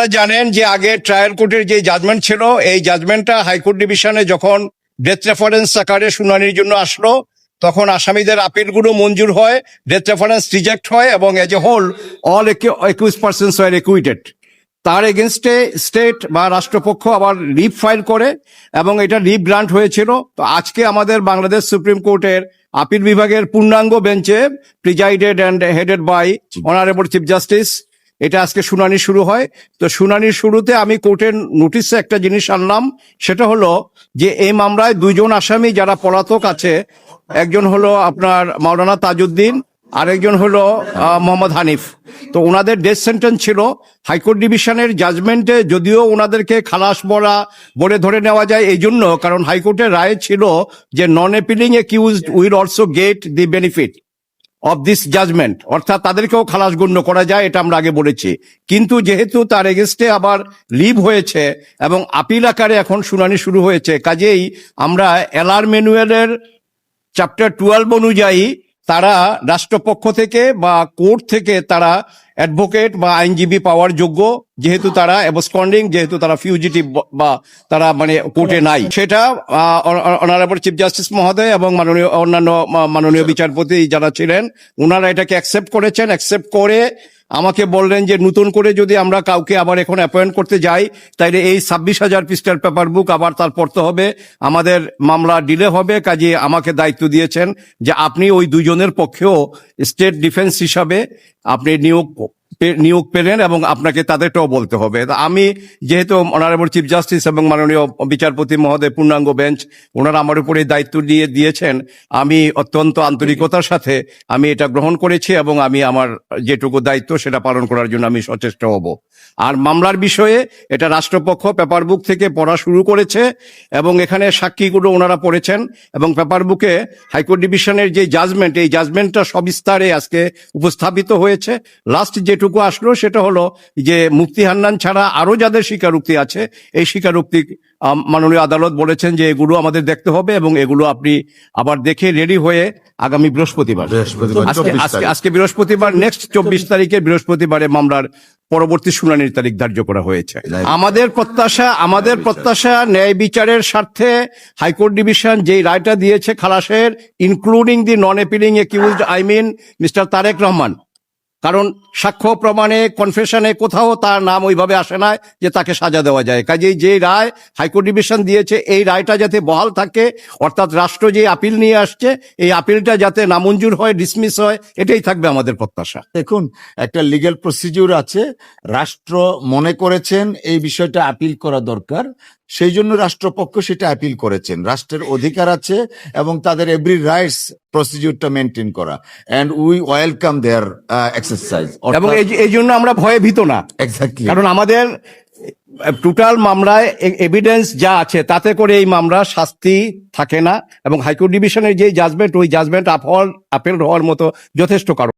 আপনারা জানেন যে আগে ট্রায়াল কোর্টের যে জাজমেন্ট ছিল, এই জাজমেন্টটা হাইকোর্ট ডিভিশনে যখন ডেথ রেফারেন্স আকারে শুনানির জন্য আসলো, তখন আসামিদের আপিলগুলো মঞ্জুর হয়, ডেথ রেফারেন্স রিজেক্ট হয় এবং as a whole all accused persons are acquitted. তার এগেনস্টে স্টেট বা রাষ্ট্রপক্ষ আবার লিভ ফাইল করে এবং এটা লিভ গ্রান্ট হয়েছিল। তো আজকে আমাদের বাংলাদেশ সুপ্রিম কোর্টের আপিল বিভাগের পূর্ণাঙ্গ বেঞ্চে presided and headed by honourable chief justice এটা আজকে শুনানি শুরু হয়। তো শুনানির শুরুতে আমি কোর্টের নোটিশে একটা জিনিস আনলাম, সেটা হলো যে এই মামলায় দুইজন আসামি যারা পলাতক আছে, একজন হলো আপনার মাওলানা তাজউদ্দিন, আরেকজন হলো মোহাম্মদ হানিফ। তো ওনাদের ডেথ সেন্টেন্স ছিল। হাইকোর্ট ডিভিশনের জাজমেন্টে যদিও ওনাদেরকে খালাস বলে ধরে নেওয়া যায় এই জন্য, কারণ হাইকোর্টের রায় ছিল যে non appealing accused will also get the benefit of this judgment, অর্থাৎ তাদেরকেও খালাস গণ্য করা যায়, এটা আমরা আগে বলেছি। কিন্তু যেহেতু তার এগেনস্টে আবার লিভ হয়েছে এবং আপিল আকারে এখন শুনানি শুরু হয়েছে, কাজেই আমরা এলআর ম্যানুয়ালের চ্যাপ্টার 12 অনুযায়ী তারা রাষ্ট্রপক্ষ থেকে বা কোর্ট থেকে তারা অ্যাডভোকেট বা আইনজীবী পাওয়ার যোগ্য, যেহেতু তারা অ্যাবসকন্ডিং, যেহেতু তারা ফিউজিটিভ বা তারা মানে কোর্টে নাই। সেটা অনারেবল চিফ জাস্টিস মহোদয় এবং অন্যান্য মাননীয় বিচারপতি যারা ছিলেন ওনারা এটাকে অ্যাকসেপ্ট করেছেন। অ্যাকসেপ্ট করে আমাকে বললেন যে নতুন করে যদি আমরা কাউকে আবার এখন অ্যাপয়েন্ট করতে যাই, তাইলে এই 26,000 পৃষ্ঠার পেপার বুক আবার তার পড়তে হবে, আমাদের মামলা ডিলে হবে। কাজে আমাকে দায়িত্ব দিয়েছেন যে আপনি ওই দুইজনের পক্ষেও স্টেট ডিফেন্স হিসাবে আপনি নিয়োগ পেলেন এবং আপনাকে তাদেরটাও বলতে হবে। আমি যেহেতু অনারেবল চিফ জাস্টিস এবং মাননীয় বিচারপতি মহোদয় পূর্ণাঙ্গ বেঞ্চ ওনারা আমার উপরে দায়িত্ব দিয়েছেন, আমি অত্যন্ত আন্তরিকতার সাথে আমি এটা গ্রহণ করেছি এবং আমি আমার যেটুকু দায়িত্ব সেটা পালন করার জন্য আমি সচেষ্ট হব। আর মামলার বিষয়ে এটা রাষ্ট্রপক্ষ পেপার বুক থেকে পড়া শুরু করেছে এবং এখানে সাক্ষীগুলো ওনারা পড়েছেন এবং পেপার বুকে হাইকোর্ট ডিভিশনের যে জাজমেন্ট, এই জাজমেন্টটা সবিস্তারে আজকে উপস্থাপিত হয়েছে। লাস্ট যেটুকু আসলো সেটা হলো যে মুফতি হান্নান ছাড়া আরো যাদের স্বীকারোক্তি আছে, এই স্বীকারোক্তি মাননীয় আদালত বলেছেন যে এগুলো আমাদের দেখতে হবে এবং এগুলো আপনি আবার দেখে রেডি হয়ে আগামী বৃহস্পতিবার আজকে বৃহস্পতিবার নেক্সট 24 তারিখে বৃহস্পতিবারে মামলার পরবর্তী শুনানির তারিখ ধার্য করা হয়েছে। আমাদের প্রত্যাশা ন্যায় বিচারের স্বার্থে হাইকোর্ট ডিভিশন যেই রায়টা দিয়েছে খালাসের, including the non appealing accused Mister Tarique Rahman, কারণ সাক্ষ্য প্রমাণে কনফেশনে কোথাও তার নাম ওইভাবে আসে না যে তাকে সাজা দেওয়া যায়। কাজেই যে রায় হাইকোর্ট ডিভিশন দিয়েছে এই রায়টা যাতে বহাল থাকে, অর্থাৎ রাষ্ট্র যে আপিল নিয়ে আসছে এই আপিলটা যাতে নামঞ্জুর হয়, ডিসমিস হয়, এটাই থাকবে আমাদের প্রত্যাশা। দেখুন, একটা লিগ্যাল প্রসিডিউর আছে, রাষ্ট্র মনে করেছেন এই বিষয়টা আপিল করা দরকার, সেই জন্য রাষ্ট্রপক্ষ সেটা আপিল করেছেন। রাষ্ট্রের অধিকার আছে এবং তাদের এভরি রাইটস প্রসিডিউরটা মেনটেন করা, and we welcome their exercise. এবং এই জন্য আমরা ভয়ে ভীত না, এক্স্যাক্টলি, কারণ আমাদের টোটাল মামলায় এভিডেন্স যা আছে তাতে করে এই মামলা শাস্তি থাকে না এবং হাইকোর্ট ডিভিশনের যে জাজমেন্ট, ওই জাজমেন্ট আপেল হওয়ার মতো যথেষ্ট কারণ